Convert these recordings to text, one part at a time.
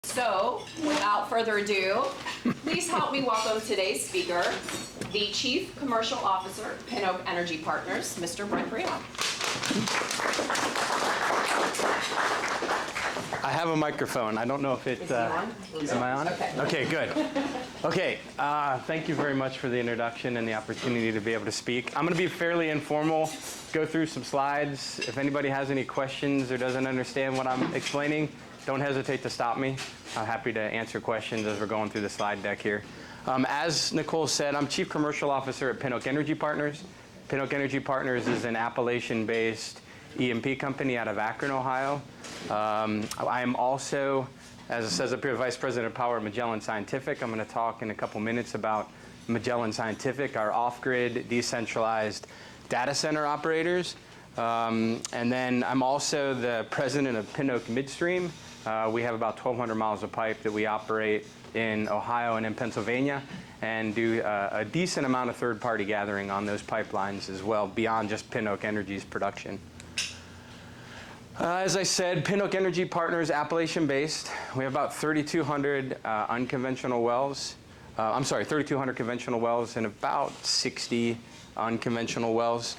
So, without further ado, please help me welcome today's speaker, the Chief Commercial Officer, Pinoak Energy Partners, Mr. Brent Breon. I have a microphone. I don't know if it... am I on? Okay. Okay, good. Okay, thank you very much for the introduction and the opportunity to be able to speak. I'm going to be fairly informal, go through some slides. If anybody has any questions or doesn't understand what I'm explaining, don't hesitate to stop me. I'm happy to answer questions as we're going through the slide deck here. As Nicole said, I'm Chief Commercial Officer at Pinoak Energy Partners. Pinoak Energy Partners is an Appalachian-based E&P company out of Akron, Ohio. I am also, as it says up here, Vice President of Power at Magellan Scientific. I'm going to talk in a couple minutes about Magellan Scientific, our off-grid, decentralized data center operators. And then I'm also the president of Pinoak Midstream. We have about 1,200 miles of pipe that we operate in Ohio and in Pennsylvania, and do a decent amount of third-party gathering on those pipelines as well, beyond just Pinoak Energy's production. As I said, Pinoak Energy Partners, Appalachian-based. We have about 3,200 unconventional wells. 3,200 conventional wells and about 60 unconventional wells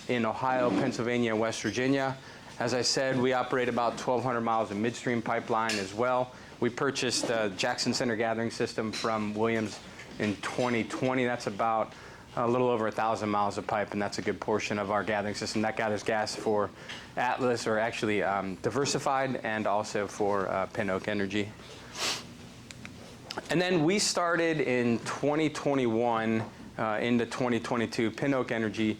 in Ohio, Pennsylvania, and West Virginia. As I said, we operate about 1,200 miles of midstream pipeline as well. We purchased the Jackson Center gathering system from Williams in 2020. That's about a little over 1,000 miles of pipe, and that's a good portion of our gathering system. That gathers gas for Atlas, or actually Diversified, and also for Pinoak Energy. And then we started in 2021 into 2022. Pinoak Energy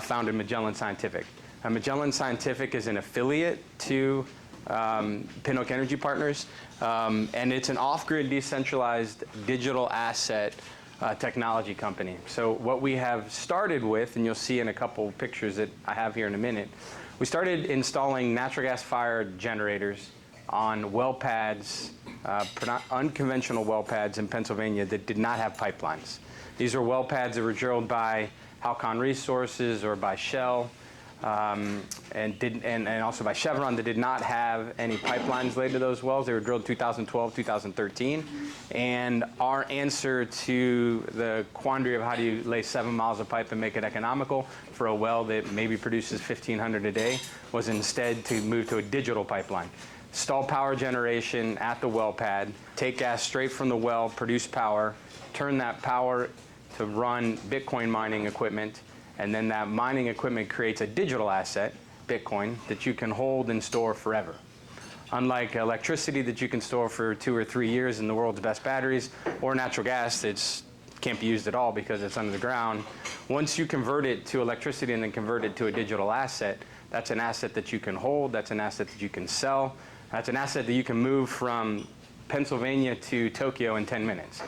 founded Magellan Scientific. Magellan Scientific is an affiliate to Pinoak Energy Partners, and it's an off-grid decentralized digital asset technology company. So what we have started with, and you'll see in a couple pictures that I have here in a minute, we started installing natural gas fired generators on well pads, unconventional well pads in Pennsylvania that did not have pipelines. These are well pads that were drilled by Halcon Resources or by Shell, and also by Chevron, that did not have any pipelines laid to those wells. They were drilled 2012, 2013. And our answer to the quandary of how do you lay 7 miles of pipe and make it economical for a well that maybe produces 1,500 a day was instead to move to a digital pipeline. Install power generation at the well pad, take gas straight from the well, produce power, turn that power to run Bitcoin mining equipment, and then that mining equipment creates a digital asset, Bitcoin, that you can hold and store forever. Unlike electricity that you can store for 2 or 3 years in the world's best batteries, or natural gas that can't be used at all because it's under the ground, once you convert it to electricity and then convert it to a digital asset, that's an asset that you can hold, that's an asset that you can sell, that's an asset that you can move from Pennsylvania to Tokyo in 10 minutes.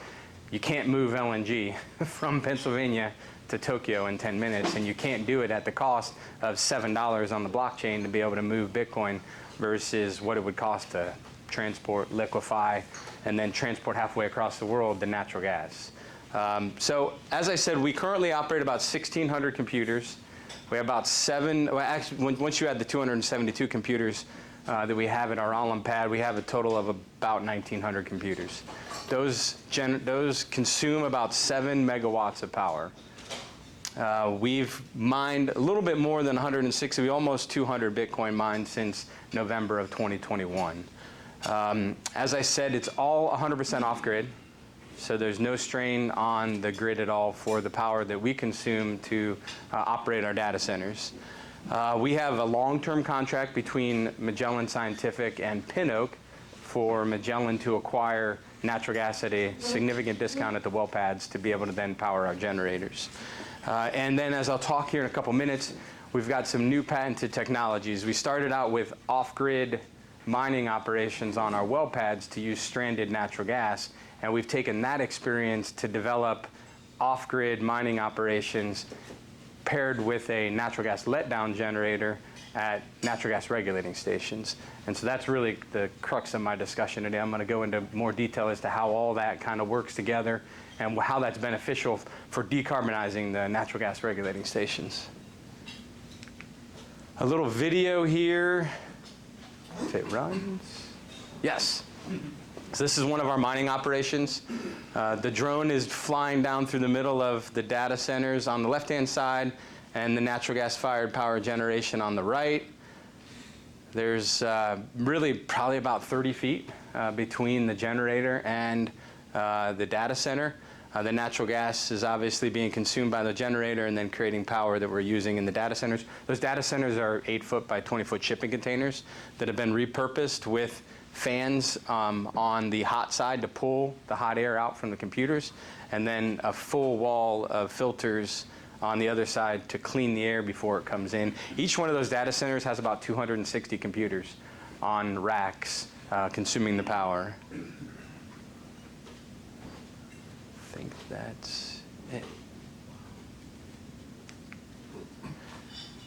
You can't move LNG from Pennsylvania to Tokyo in 10 minutes, and you can't do it at the cost of $7 on the blockchain to be able to move Bitcoin versus what it would cost to transport, liquefy, and then transport halfway across the world the natural gas. So as I said, we currently operate about 1,600 computers. We have about once you add the 272 computers that we have at our Allen pad, we have a total of about 1,900 computers. Those consume about 7 megawatts of power. We've mined a little bit more than 160, almost 200 Bitcoin mined since November of 2021. As I said, it's all 100% off-grid, so there's no strain on the grid at all for the power that we consume to operate our data centers. We have a long-term contract between Magellan Scientific and Pinoak for Magellan to acquire natural gas at a significant discount at the well pads to be able to then power our generators. And then, as I'll talk here in a couple minutes, we've got some new patented technologies. We started out with off-grid mining operations on our well pads to use stranded natural gas, and we've taken that experience to develop off-grid mining operations paired with a natural gas letdown generator at natural gas regulating stations. And so that's really the crux of my discussion today. I'm going to go into more detail as to how all that kind of works together and how that's beneficial for decarbonizing the natural gas regulating stations. A little video here, if it runs. Yes? So this is one of our mining operations. The drone is flying down through the middle of the data centers on the left-hand side and the natural gas-fired power generation on the right. There's really probably about 30 feet between the generator and the data center. The natural gas is obviously being consumed by the generator and then creating power that we're using in the data centers. Those data centers are 8-foot by 20-foot shipping containers that have been repurposed with fans on the hot side to pull the hot air out from the computers, and then a full wall of filters on the other side to clean the air before it comes in. Each one of those data centers has about 260 computers on racks consuming the power. I think that's it.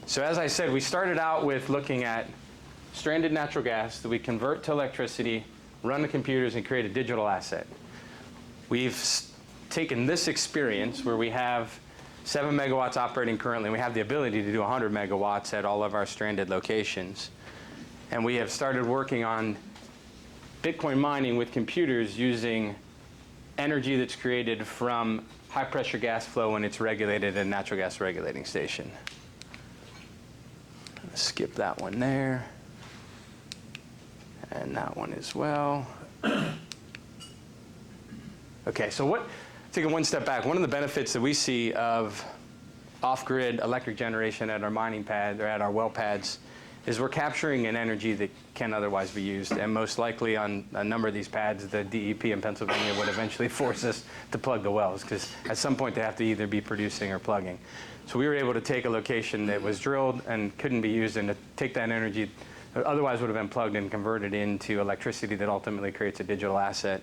So as I said, we started out with looking at stranded natural gas that we convert to electricity, run the computers, and create a digital asset. We've taken this experience where we have 7 megawatts operating currently, and we have the ability to do 100 megawatts at all of our stranded locations. And we have started working on Bitcoin mining with computers using energy that's created from high-pressure gas flow when it's regulated at a natural gas regulating station. Skip that one there. And that one as well. Okay, so taking one step back, one of the benefits that we see of off-grid electric generation at our mining pad or at our well pads is we're capturing an energy that can otherwise be used. And most likely on a number of these pads, the DEP in Pennsylvania would eventually force us to plug the wells, because at some point they have to either be producing or plugging. So we were able to take a location that was drilled and couldn't be used, and to take that energy that otherwise would have been plugged and converted into electricity that ultimately creates a digital asset.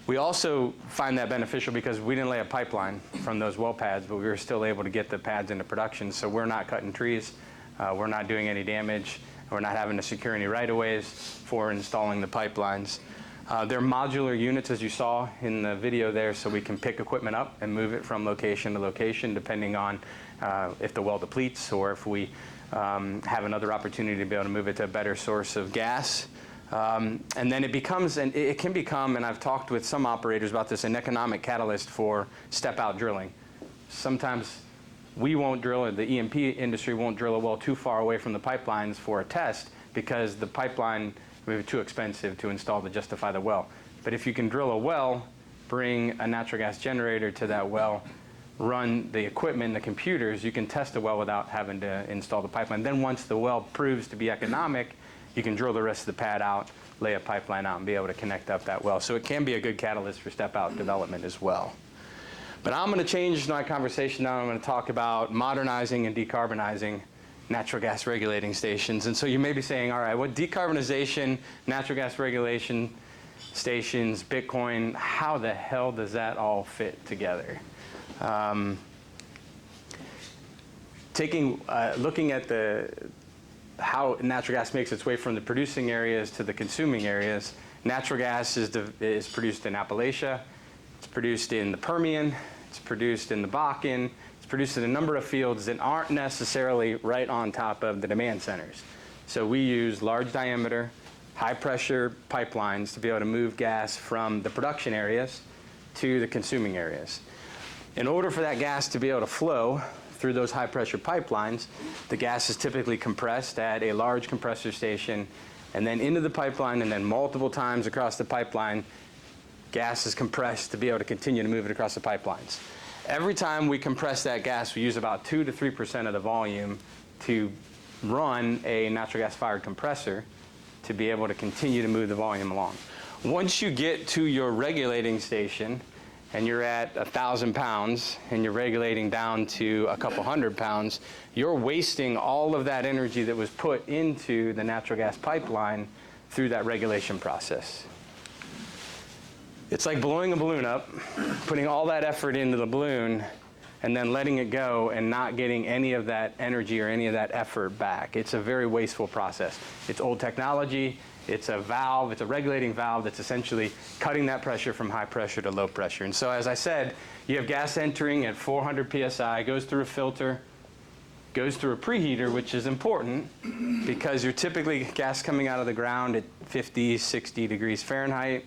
We also find that beneficial because we didn't lay a pipeline from those well pads, but we were still able to get the pads into production. So we're not cutting trees, we're not doing any damage, we're not having to secure any right-of-ways for installing the pipelines. They're modular units, as you saw in the video there, so we can pick equipment up and move it from location to location depending on if the well depletes or if we have another opportunity to be able to move it to a better source of gas. And then it becomes, and it can become, and I've talked with some operators about this, an economic catalyst for step-out drilling. Sometimes we won't drill, or the E&P industry won't drill a well too far away from the pipelines for a test because the pipeline would be too expensive to install to justify the well. But if you can drill a well, bring a natural gas generator to that well, run the equipment, the computers, you can test a well without having to install the pipeline. Then once the well proves to be economic, you can drill the rest of the pad out, lay a pipeline out, and be able to connect up that well. So it can be a good catalyst for step-out development as well. But I'm going to change my conversation now. I'm going to talk about modernizing and decarbonizing natural gas regulating stations. And so you may be saying, all right, what decarbonization, natural gas regulation stations, Bitcoin, how the hell does that all fit together? Looking at how natural gas makes its way from the producing areas to the consuming areas, natural gas is produced in Appalachia, it's produced in the Permian, it's produced in the Bakken, it's produced in a number of fields that aren't necessarily right on top of the demand centers. So we use large diameter, high pressure pipelines to be able to move gas from the production areas to the consuming areas. In order for that gas to be able to flow through those high pressure pipelines, the gas is typically compressed at a large compressor station and then into the pipeline, and then multiple times across the pipeline, gas is compressed to be able to continue to move it across the pipelines. Every time we compress that gas, we use about 2 to 3% of the volume to run a natural gas fired compressor to be able to continue to move the volume along. Once you get to your regulating station and you're at 1,000 pounds and you're regulating down to a couple hundred pounds, you're wasting all of that energy that was put into the natural gas pipeline through that regulation process. It's like blowing a balloon up, putting all that effort into the balloon, and then letting it go and not getting any of that energy or any of that effort back. It's a very wasteful process. It's old technology. It's a valve, it's a regulating valve that's essentially cutting that pressure from high pressure to low pressure. And so as I said, you have gas entering at 400 psi, goes through a filter, goes through a preheater, which is important because you're typically gas coming out of the ground at 50, 60 degrees Fahrenheit.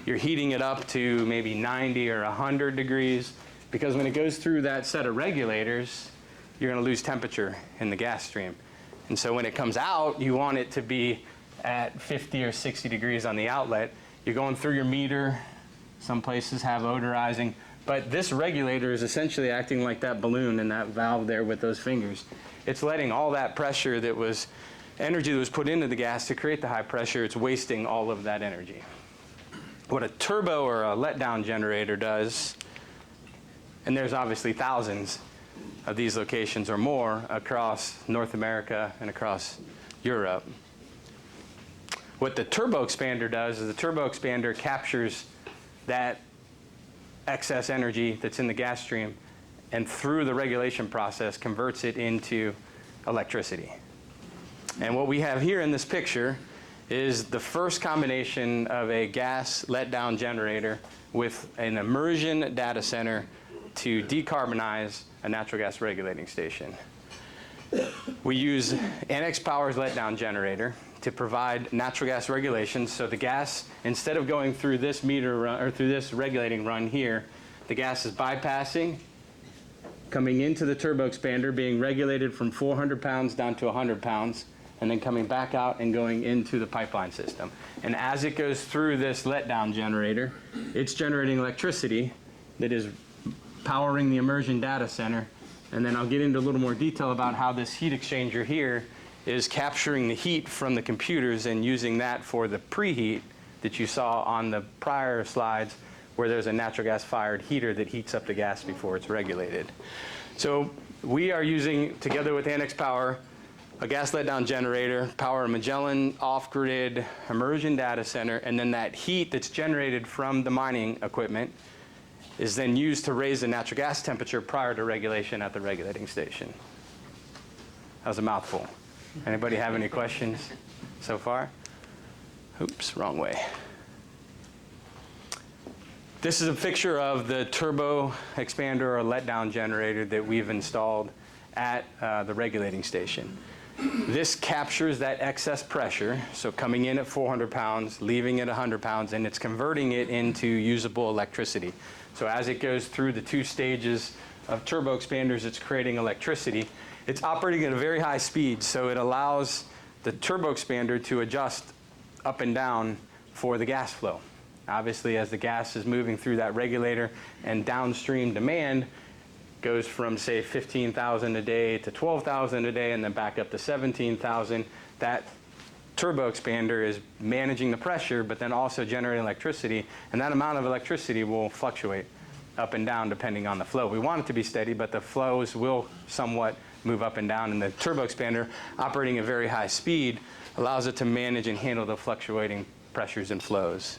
You're heating it up to maybe 90 or 100 degrees because when it goes through that set of regulators, you're going to lose temperature in the gas stream. And so when it comes out, you want it to be at 50 or 60 degrees on the outlet. You're going through your meter. Some places have odorizing. But this regulator is essentially acting like that balloon and that valve there with those fingers. It's letting all that pressure that was energy that was put into the gas to create the high pressure, it's wasting all of that energy. What a turbo or a letdown generator does, and there's obviously thousands of these locations or more across North America and across Europe. What the turbo expander does is the turbo expander captures that excess energy that's in the gas stream and through the regulation process converts it into electricity. And what we have here in this picture is the first combination of a gas letdown generator with an immersion data center to decarbonize a natural gas regulating station. We use Annex Power's letdown generator to provide natural gas regulations. So the gas, instead of going through this meter run or through this regulating run here, the gas is bypassing, coming into the turbo expander, being regulated from 400 pounds down to 100 pounds, and then coming back out and going into the pipeline system. And as it goes through this letdown generator, it's generating electricity that is powering the immersion data center. And then I'll get into a little more detail about how this heat exchanger here is capturing the heat from the computers and using that for the preheat that you saw on the prior slides where there's a natural gas fired heater that heats up the gas before it's regulated. So we are using, together with Annex Power, a gas letdown generator, power a Magellan off-grid immersion data center, and then that heat that's generated from the mining equipment is then used to raise the natural gas temperature prior to regulation at the regulating station. That was a mouthful. Anybody have any questions so far? Oops, wrong way. This is a picture of the turbo expander or letdown generator that we've installed at the regulating station. This captures that excess pressure, so coming in at 400 pounds, leaving at 100 pounds, and it's converting it into usable electricity. So as it goes through the two stages of turbo expanders, it's creating electricity. It's operating at a very high speed, so it allows the turbo expander to adjust up and down for the gas flow. Obviously, as the gas is moving through that regulator and downstream demand goes from, say, 15,000 a day to 12,000 a day and then back up to 17,000, that turbo expander is managing the pressure, but then also generating electricity, and that amount of electricity will fluctuate up and down depending on the flow. We want it to be steady, but the flows will somewhat move up and down, and the turbo expander, operating at very high speed, allows it to manage and handle the fluctuating pressures and flows.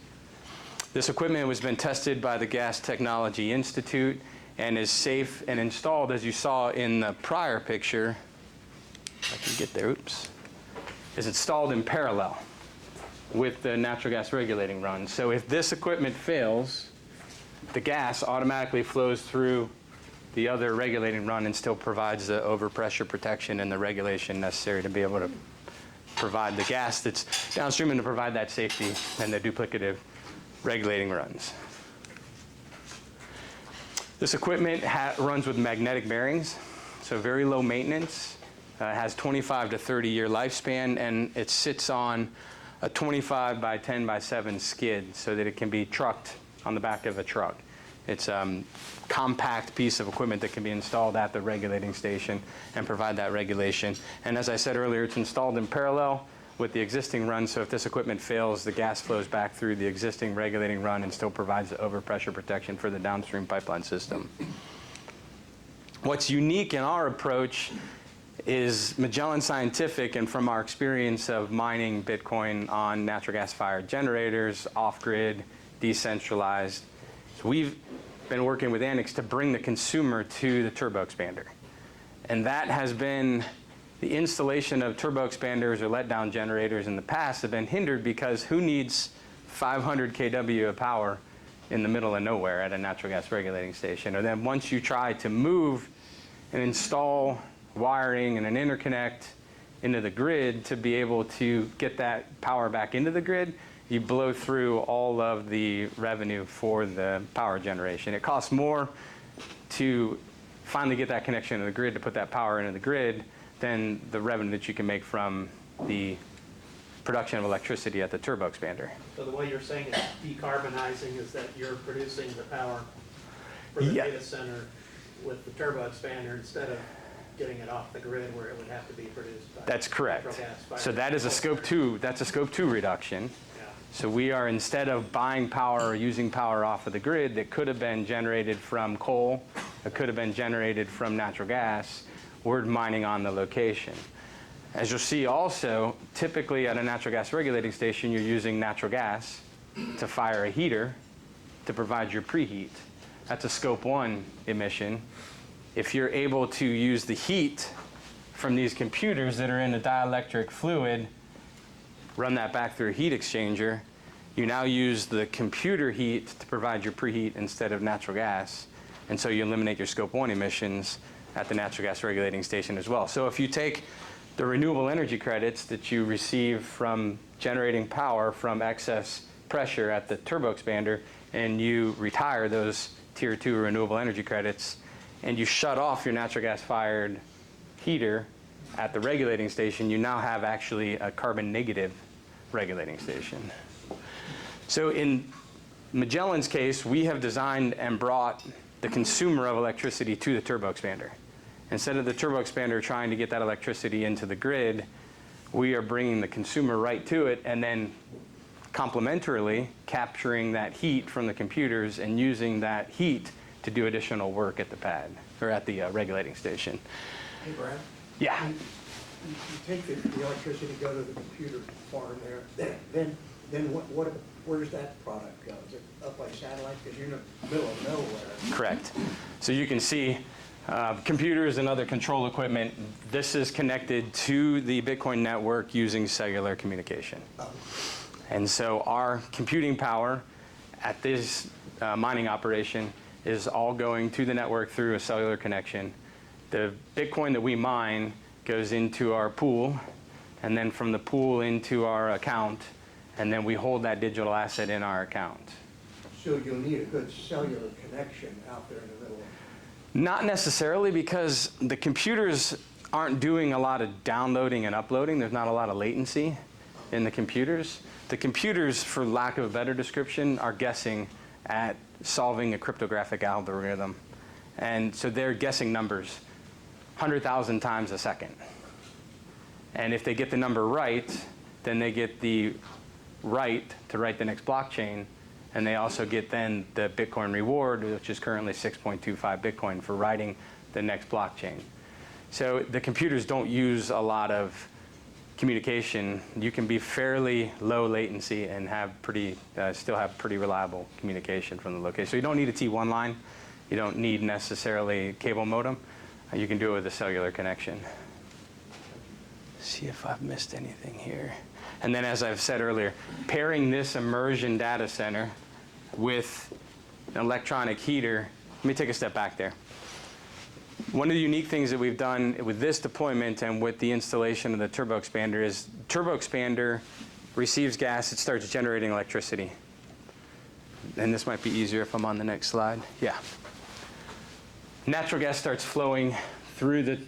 This equipment has been tested by the Gas Technology Institute and is safe and installed, as you saw in the prior picture. If I can get there, oops. Is installed in parallel with the natural gas regulating run. So if this equipment fails, the gas automatically flows through the other regulating run and still provides the overpressure protection and the regulation necessary to be able to provide the gas that's downstream and to provide that safety and the duplicative regulating runs. This equipment runs with magnetic bearings, so very low maintenance. Has 25 to 30 year lifespan, and it sits on a 25 by 10 by 7 skid so that it can be trucked on the back of a truck. It's a compact piece of equipment that can be installed at the regulating station and provide that regulation. And as I said earlier, it's installed in parallel with the existing run, so if this equipment fails, the gas flows back through the existing regulating run and still provides the overpressure protection for the downstream pipeline system. What's unique in our approach is Magellan Scientific, and from our experience of mining Bitcoin on natural gas-fired generators, off-grid, decentralized, so we've been working with Annex to bring the consumer to the turbo expander. And that has been, the installation of turbo expanders or letdown generators in the past have been hindered because who needs 500 kW of power in the middle of nowhere at a natural gas regulating station? Or then once you try to move and install wiring and an interconnect into the grid to be able to get that power back into the grid, you blow through all of the revenue for the power generation. It costs more to finally get that connection to the grid, to put that power into the grid, than the revenue that you can make from the production of electricity at the turbo expander. So the way you're saying it's decarbonizing is that you're producing the power for the Yeah. data center with the turbo expander instead of getting it off the grid where it would have to be produced by That's correct. natural gas fired So that is a scope 2, that's a scope 2 reduction. Yeah. So we are, instead of buying power or using power off of the grid that could have been generated from coal, that could have been generated from natural gas, we're mining on the location. As you'll see also, typically at a natural gas regulating station, you're using natural gas to fire a heater to provide your preheat. That's a scope 1 emission. If you're able to use the heat from these computers that are in a dielectric fluid, run that back through a heat exchanger, you now use the computer heat to provide your preheat instead of natural gas. And so you eliminate your scope 1 emissions at the natural gas regulating station as well. So if you take the renewable energy credits that you receive from generating power from excess pressure at the turbo expander, and you retire those tier 2 renewable energy credits, and you shut off your natural gas fired heater at the regulating station, you now have actually a carbon negative regulating station. So in Magellan's case, we have designed and brought the consumer of electricity to the turbo expander. Instead of the turbo expander trying to get that electricity into the grid, we are bringing the consumer right to it, and then complementarily capturing that heat from the computers and using that heat to do additional work at the pad or at the regulating station. Hey, Brent. Yeah. You take the electricity, go to the computer farm there, then where does that product go? Is it up by satellite? Because you're in the middle of nowhere. Correct. So you can see computers and other control equipment. This is connected to the Bitcoin network using cellular communication. And so our computing power at this mining operation is all going to the network through a cellular connection. The Bitcoin that we mine goes into our pool, and then from the pool into our account, and then we hold that digital asset in our account. So you'll need a good cellular connection out there in the middle of. Not necessarily, because the computers aren't doing a lot of downloading and uploading. There's not a lot of latency in the computers. The computers, for lack of a better description, are guessing at solving a cryptographic algorithm. And so they're guessing numbers 100,000 times a second. And if they get the number right, then they get the right to write the next blockchain. And they also get then the Bitcoin reward, which is currently 6.25 Bitcoin for writing the next blockchain. So the computers don't use a lot of communication. You can be fairly low latency and have still have pretty reliable communication from the location. So you don't need a T1 line. You don't need necessarily a cable modem. You can do it with a cellular connection. See if I've missed anything here. And then, as I've said earlier, pairing this immersion data center with an electronic heater. Let me take a step back there. One of the unique things that we've done with this deployment and with the installation of the turbo expander is turbo expander receives gas, it starts generating electricity. And this might be easier if I'm on the next slide. Yeah. Natural gas starts flowing through the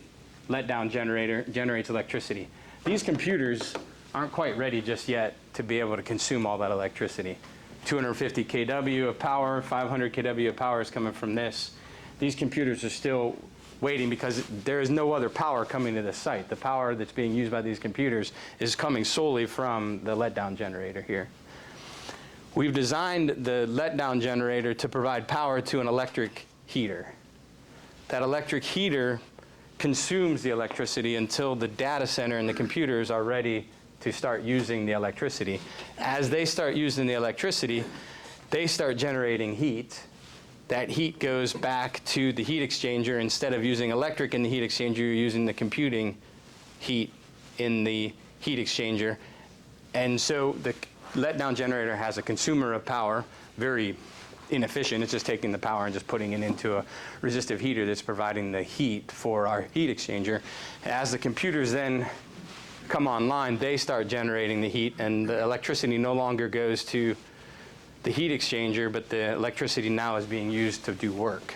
letdown generator, generates electricity. These computers aren't quite ready just yet to be able to consume all that electricity. 250 kW of power, 500 kW of power is coming from this. These computers are still waiting because there is no other power coming to the site. The power that's being used by these computers is coming solely from the letdown generator here. We've designed the letdown generator to provide power to an electric heater. That electric heater consumes the electricity until the data center and the computers are ready to start using the electricity. As they start using the electricity, they start generating heat. That heat goes back to the heat exchanger. Instead of using electric in the heat exchanger, you're using the computing heat in the heat exchanger. And so the letdown generator has a consumer of power, very inefficient. It's just taking the power and just putting it into a resistive heater that's providing the heat for our heat exchanger. As the computers then come online, they start generating the heat, and the electricity no longer goes to the heat exchanger, but the electricity now is being used to do work.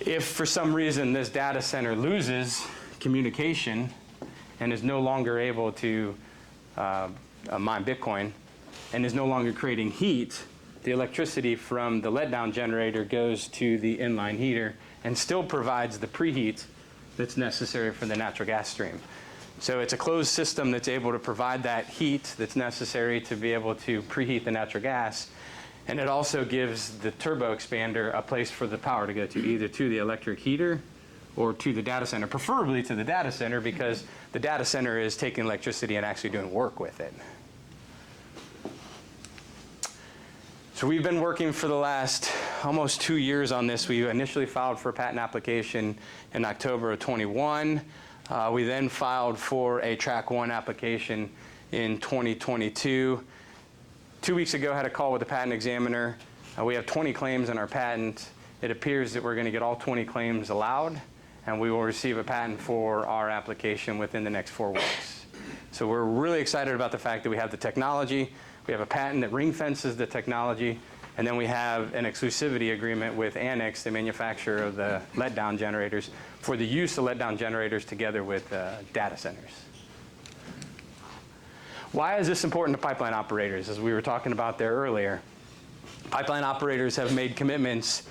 If for some reason this data center loses communication and is no longer able to mine Bitcoin and is no longer creating heat, the electricity from the letdown generator goes to the inline heater and still provides the preheat that's necessary for the natural gas stream. So it's a closed system that's able to provide that heat that's necessary to be able to preheat the natural gas. And it also gives the turbo expander a place for the power to go to, either to the electric heater or to the data center, preferably to the data center, because the data center is taking electricity and actually doing work with it. So we've been working for the last almost 2 years on this. We initially filed for a patent application in October of 21. We then filed for a Track 1 application in 2022. 2 weeks ago, I had a call with the patent examiner. We have 20 claims in our patent. It appears that we're going to get all 20 claims allowed, and we will receive a patent for our application within the next 4 weeks. So we're really excited about the fact that we have the technology. We have a patent that ring fences the technology, and then we have an exclusivity agreement with Annex, the manufacturer of the letdown generators, for the use of letdown generators together with data centers. Why is this important to pipeline operators? As we were talking about there earlier, pipeline operators have made commitments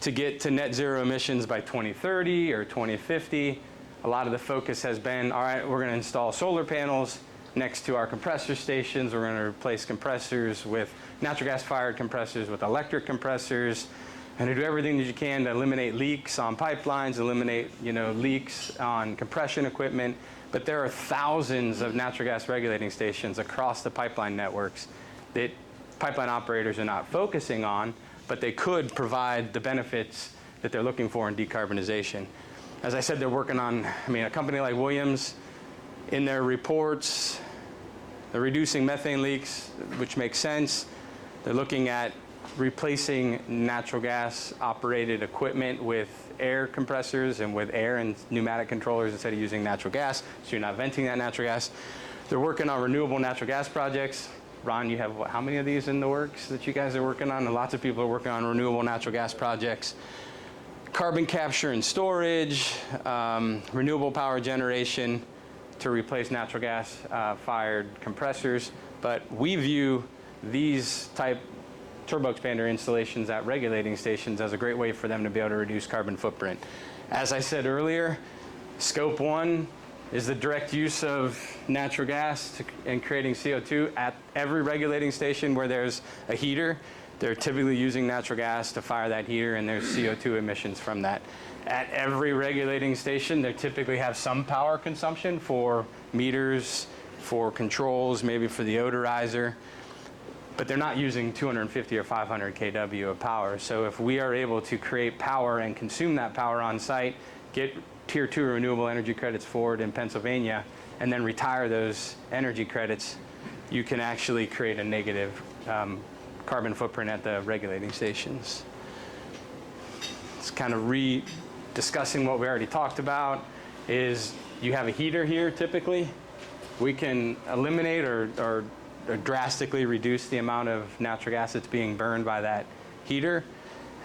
to get to net zero emissions by 2030 or 2050. A lot of the focus has been, all right, we're going to install solar panels next to our compressor stations. We're going to replace compressors with natural gas-fired compressors with electric compressors, and to do everything that you can to eliminate leaks on pipelines, eliminate leaks on compression equipment. But there are thousands of natural gas regulating stations across the pipeline networks that pipeline operators are not focusing on, but they could provide the benefits that they're looking for in decarbonization. As I said, they're working on, a company like Williams, in their reports, they're reducing methane leaks, which makes sense. They're looking at replacing natural gas operated equipment with air compressors and with air and pneumatic controllers instead of using natural gas, so you're not venting that natural gas. They're working on renewable natural gas projects. Ron, you have how many of these in the works that you guys are working on? And lots of people are working on renewable natural gas projects. Carbon capture and storage, renewable power generation to replace natural gas fired compressors. But we view these type turbo expander installations at regulating stations as a great way for them to be able to reduce carbon footprint. As I said earlier, scope 1 is the direct use of natural gas in creating CO2 at every regulating station where there's a heater. They're typically using natural gas to fire that heater, and there's CO2 emissions from that. At every regulating station, they typically have some power consumption for meters, for controls, maybe for the odorizer, but they're not using 250 or 500 kW of power. So if we are able to create power and consume that power on site, get Tier 2 renewable energy credits for it in Pennsylvania, and then retire those energy credits, you can actually create a negative carbon footprint at the regulating stations. It's kind of discussing what we already talked about. Is you have a heater here typically. We can eliminate or drastically reduce the amount of natural gas that's being burned by that heater.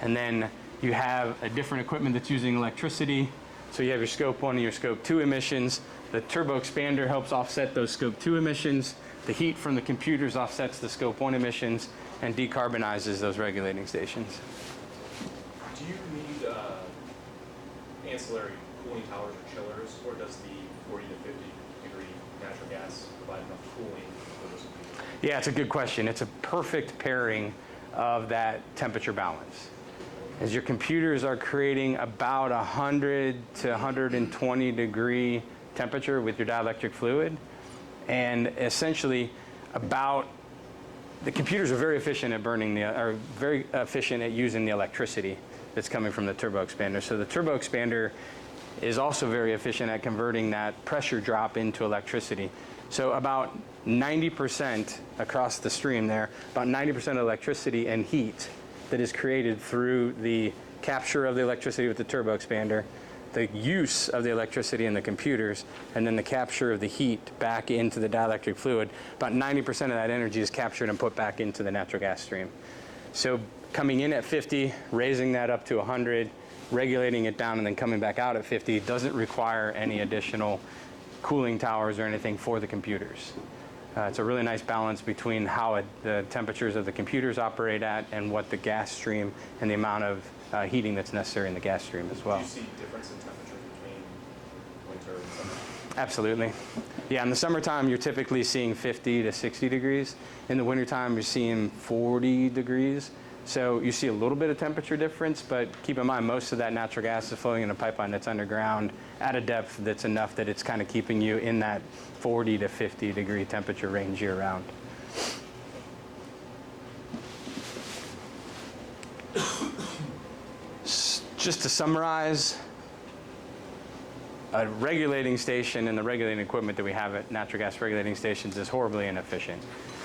And then you have a different equipment that's using electricity. So you have your scope 1 and your scope 2 emissions. The turbo expander helps offset those scope 2 emissions. The heat from the computers offsets the scope 1 emissions and decarbonizes those regulating stations. Do you need ancillary cooling towers or chillers, or does the 40 to 50 degree natural gas provide enough cooling for those computers? Yeah, it's a good question. It's a perfect pairing of that temperature balance. As your computers are creating about 100 to 120 degree temperature with your dielectric fluid, and essentially the computers are very efficient at very efficient at using the electricity that's coming from the turbo expander. So the turbo expander is also very efficient at converting that pressure drop into electricity. So about 90% across the stream there, about 90% of electricity and heat that is created through the capture of the electricity with the turbo expander, the use of the electricity in the computers, and then the capture of the heat back into the dielectric fluid. About 90% of that energy is captured and put back into the natural gas stream. So coming in at 50, raising that up to 100, regulating it down, and then coming back out at 50 doesn't require any additional cooling towers or anything for the computers. It's a really nice balance between how the temperatures of the computers operate at and what the gas stream and the amount of heating that's necessary in the gas stream as well. Do you see difference in temperature between winter and summer? Absolutely. Yeah, in the summertime, you're typically seeing 50 to 60 degrees. In the wintertime, you're seeing 40 degrees. So you see a little bit of temperature difference, but keep in mind, most of that natural gas is flowing in a pipeline that's underground at a depth that's enough that it's kind of keeping you in that 40 to 50 degree temperature range year round. Just to summarize, a regulating station and the regulating equipment that we have at natural gas regulating stations is horribly inefficient.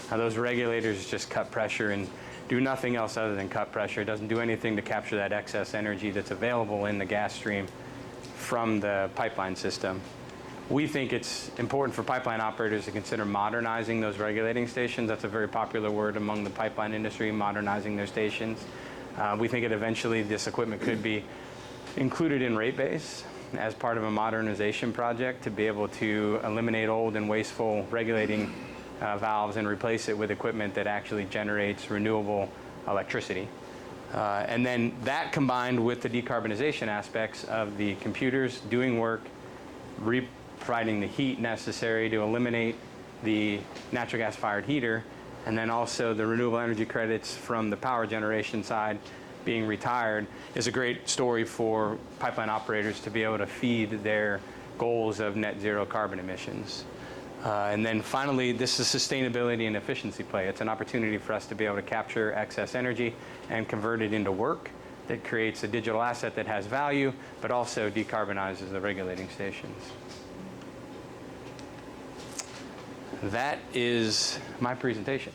Now, those regulators just cut pressure and do nothing else other than cut pressure. It doesn't do anything to capture that excess energy that's available in the gas stream from the pipeline system. We think it's important for pipeline operators to consider modernizing those regulating stations. That's a very popular word among the pipeline industry, modernizing their stations. We think that eventually this equipment could be included in rate base as part of a modernization project to be able to eliminate old and wasteful regulating valves and replace it with equipment that actually generates renewable electricity. And then that combined with the decarbonization aspects of the computers doing work, providing the heat necessary to eliminate the natural gas fired heater, and then also the renewable energy credits from the power generation side being retired is a great story for pipeline operators to be able to feed their goals of net zero carbon emissions. And then finally, this is sustainability and efficiency play. It's an opportunity for us to be able to capture excess energy and convert it into work that creates a digital asset that has value, but also decarbonizes the regulating stations. That is my presentation.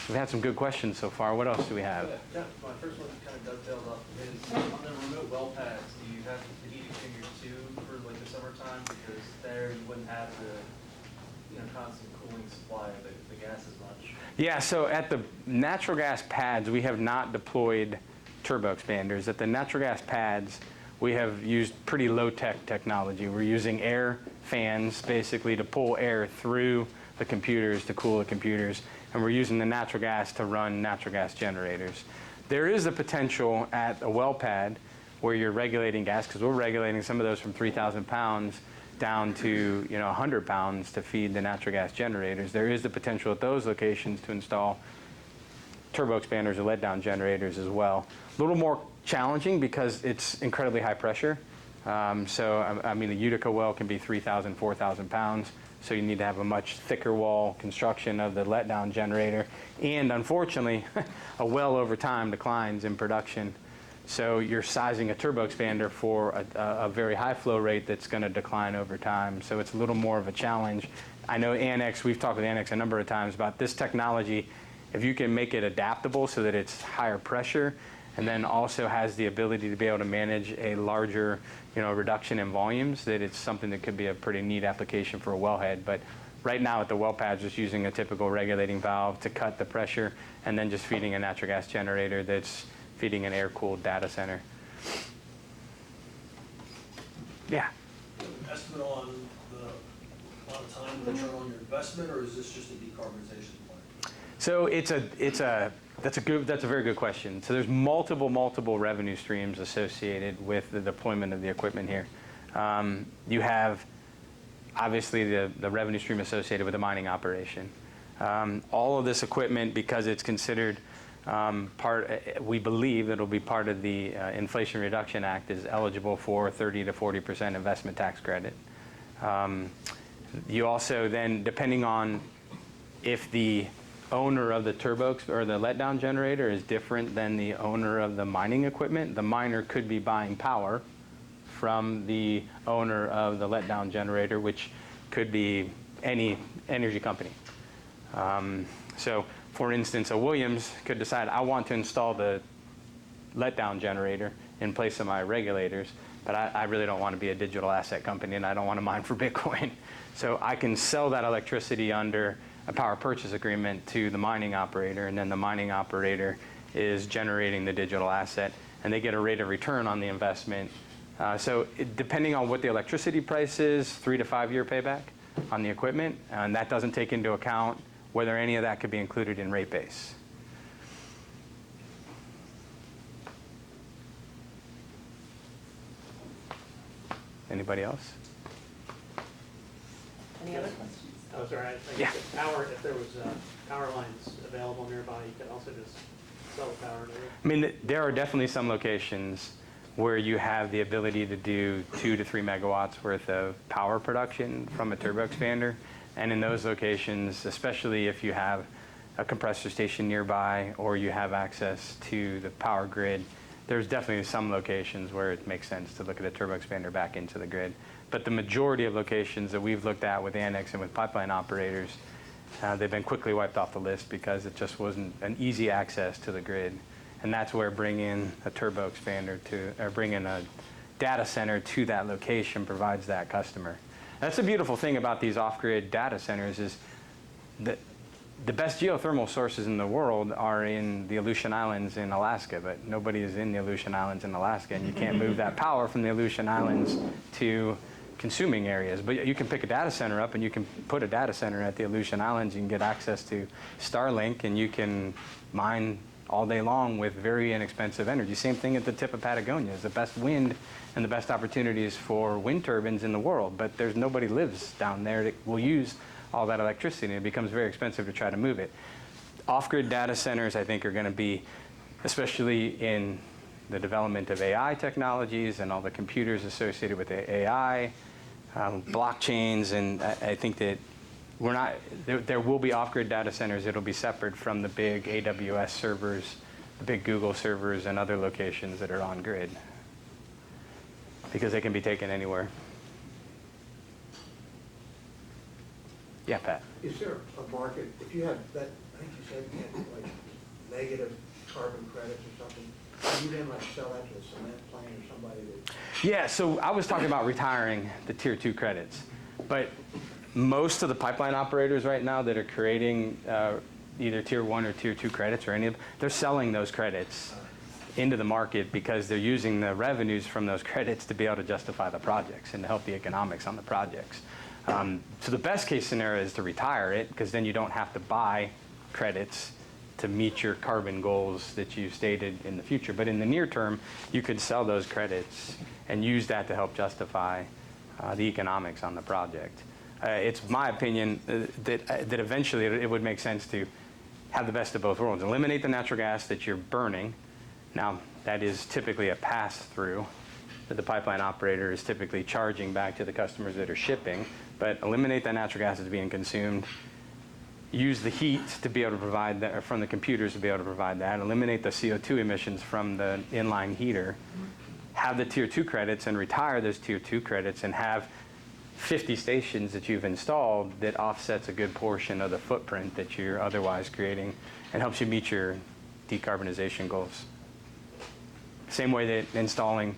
We've had some good questions so far. What else do we have? Yeah, my first one kind of dovetails off is on the remote well pads, do you have the heat exchanger too for like the summertime? Because there you wouldn't have the constant cooling supply of the gas as much. Yeah, so at the natural gas pads, we have not deployed turbo expanders. At the natural gas pads, we have used pretty low-tech technology. We're using air fans basically to pull air through the computers to cool the computers, and we're using the natural gas to run natural gas generators. There is a potential at a well pad where you're regulating gas, because we're regulating some of those from 3,000 pounds down to 100 pounds to feed the natural gas generators. There is the potential at those locations to install turbo expanders or let-down generators as well. A little more challenging because it's incredibly high pressure. So, I mean, the Utica well can be 3,000, 4,000 pounds. So you need to have a much thicker wall construction of the let-down generator. And unfortunately, a well over time declines in production. So you're sizing a turbo expander for a very high flow rate that's going to decline over time. So it's a little more of a challenge. I know Annex, we've talked with Annex a number of times about this technology. If you can make it adaptable so that it's higher pressure, and then also has the ability to be able to manage a larger, reduction in volumes, that it's something that could be a pretty neat application for a wellhead. But right now at the well pads, just using a typical regulating valve to cut the pressure, and then just feeding a natural gas generator that's feeding an air-cooled data center. Yeah. Estimate on the amount of time, return on your investment, or is this just a decarbonization plan? So that's a very good question. So there's multiple revenue streams associated with the deployment of the equipment here. You have obviously the revenue stream associated with the mining operation. All of this equipment, because it's considered we believe it'll be part of the Inflation Reduction Act, is eligible for 30 to 40% investment tax credit. You also then, depending on if the owner of the turbo or the letdown generator is different than the owner of the mining equipment, the miner could be buying power from the owner of the letdown generator, which could be any energy company. So for instance, a Williams could decide, I want to install the letdown generator in place of my regulators, but I really don't want to be a digital asset company and I don't want to mine for Bitcoin. So I can sell that electricity under a power purchase agreement to the mining operator, and then the mining operator is generating the digital asset, and they get a rate of return on the investment. Depending on what the electricity price is, 3 to 5 year payback on the equipment, and that doesn't take into account whether any of that could be included in rate base. Anybody else? Any other questions? Oh, sorry, I Yeah. guess if there was power lines available nearby, you could also just sell the power to it. I mean, there are definitely some locations where you have the ability to do 2 to 3 megawatts worth of power production from a turbo expander. And in those locations, especially if you have a compressor station nearby or you have access to the power grid, there's definitely some locations where it makes sense to look at a turbo expander back into the grid. But the majority of locations that we've looked at with Annex and with pipeline operators, they've been quickly wiped off the list because it just wasn't an easy access to the grid. And that's where bringing a turbo expander or bringing a data center to that location provides that customer. That's the beautiful thing about these off-grid data centers is that the best geothermal sources in the world are in the Aleutian Islands in Alaska, but nobody is in the Aleutian Islands in Alaska, and you can't move that power from the Aleutian Islands to consuming areas. But you can pick a data center up and you can put a data center at the Aleutian Islands. You can get access to Starlink and you can mine all day long with very inexpensive energy. Same thing at the tip of Patagonia. It's the best wind and the best opportunities for wind turbines in the world, but there's nobody lives down there that will use all that electricity, and it becomes very expensive to try to move it. Off-grid data centers, I think, are going to be, especially in the development of AI technologies and all the computers associated with AI, blockchains, and I think that there will be off-grid data centers. It'll be separate from the big AWS servers, the big Google servers, and other locations that are on grid, because they can be taken anywhere. Yeah, Pat. Is there a market, if you have that, I think you said you had like negative carbon credits or something, can you then like sell that to a cement plant or somebody that? Yeah, so I was talking about retiring the tier 2 credits, but most of the pipeline operators right now that are creating either tier 1 or tier 2 credits or any of them, they're selling those credits into the market because they're using the revenues from those credits to be able to justify the projects and to help the economics on the projects. So the best case scenario is to retire it, because then you don't have to buy credits to meet your carbon goals that you stated in the future. But in the near term, you could sell those credits and use that to help justify the economics on the project. It's my opinion that eventually it would make sense to have the best of both worlds. Eliminate the natural gas that you're burning. Now, that is typically a pass-through that the pipeline operator is typically charging back to the customers that are shipping, but eliminate that natural gas that's being consumed, use the heat to be able to provide that, or from the computers to be able to provide that, eliminate the CO2 emissions from the inline heater, have the tier 2 credits and retire those tier 2 credits and have 50 stations that you've installed that offsets a good portion of the footprint that you're otherwise creating and helps you meet your decarbonization goals. Same way that installing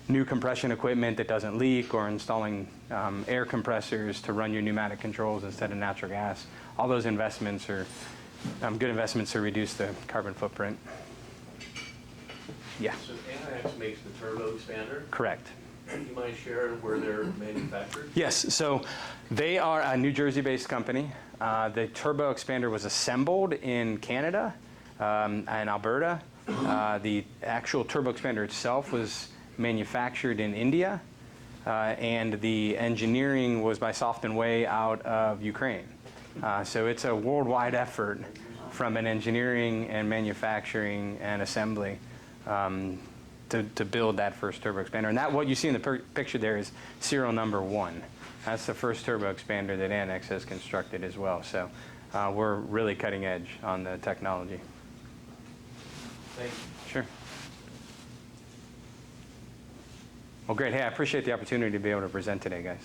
new compression equipment that doesn't leak, or installing air compressors to run your pneumatic controls instead of natural gas. All those investments are good investments to reduce the carbon footprint. Yeah. So Annex makes the turbo expander. Correct. Do you mind sharing where they're manufactured? Yes, so they are a New Jersey-based company. The turbo expander was assembled in Canada and Alberta. The actual turbo expander itself was manufactured in India, and the engineering was by Soft and Way out of Ukraine. So it's a worldwide effort from an engineering and manufacturing and assembly to build that first turbo expander. And that, what you see in the picture there, is serial number 1. That's the first turbo expander that Annex has constructed as well. So we're really cutting edge on the technology. Thank you. Sure. Well, great. Hey, I appreciate the opportunity to be able to present today, guys.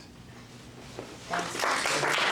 Thanks.